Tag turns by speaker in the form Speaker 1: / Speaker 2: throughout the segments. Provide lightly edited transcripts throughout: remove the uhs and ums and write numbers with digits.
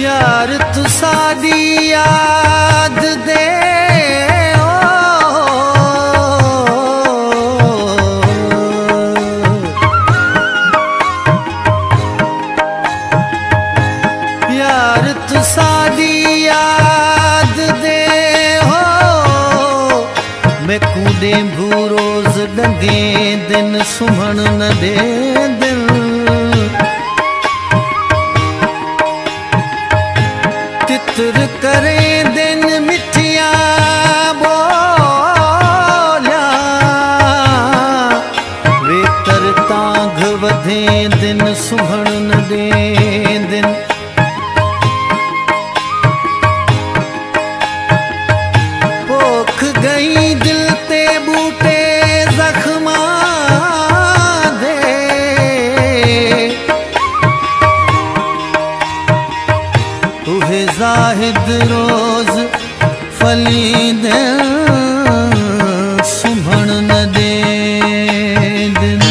Speaker 1: यार तू सादी याद दे यार तू सादी याद दे हो मैं कूदे भू रोज डंगे दिन सुमण न दे दिन तितर करे दिन मिठिया बोलिया वे तरतांघ वधे दिन सुहण न दे दिन पोख गई दिल ते बूटे जख्मा दे तुहे जाहिद रोज फलीद सुमण न दे दिन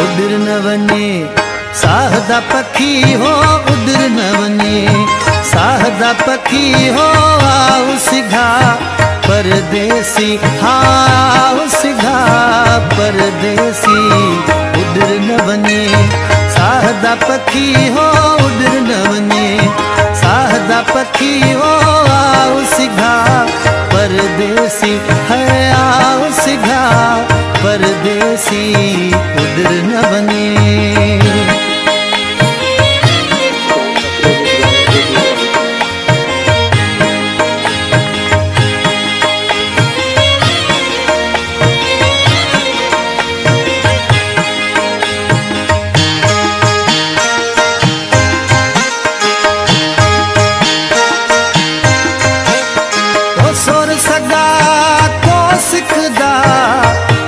Speaker 1: उधर न वने साहदा पखी हो उधर न वने साहदा पखी हो आओ सिघा परदेसी हाँ सिघा परदेसी उधर न वने साहदा पखी हो उधर न वने साहदा पखी हो आओ सिघा परदेसी है आओ सिघा परदेसी उधर न वने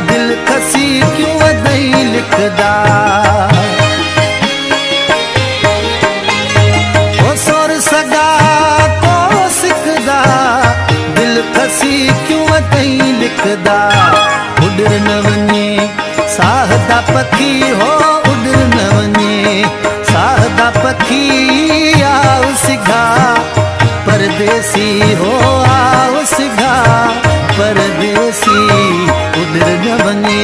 Speaker 1: दिल खसी क्यों वदई लिखदा ओ सोर सगा को सिखदा दिल खसी क्यों वदई लिखदा उधर न वने साहदा पखी हो उधर न वने साहदा पखी आओ सिघा परदेसी हो आओ सिघा परदेसी उधर न बने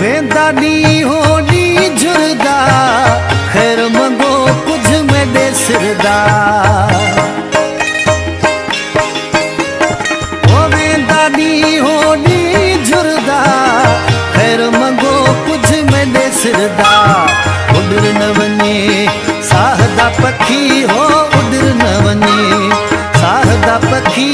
Speaker 1: वेंदानी होनी जुरदा खैर मंगो कुछ में दे सिरदा ओ वेंदानी होनी जुरदा खैर मंगो कुछ में दे सिरदा उधर न वने साहदा पखी हो उधर न वने साहदा पखी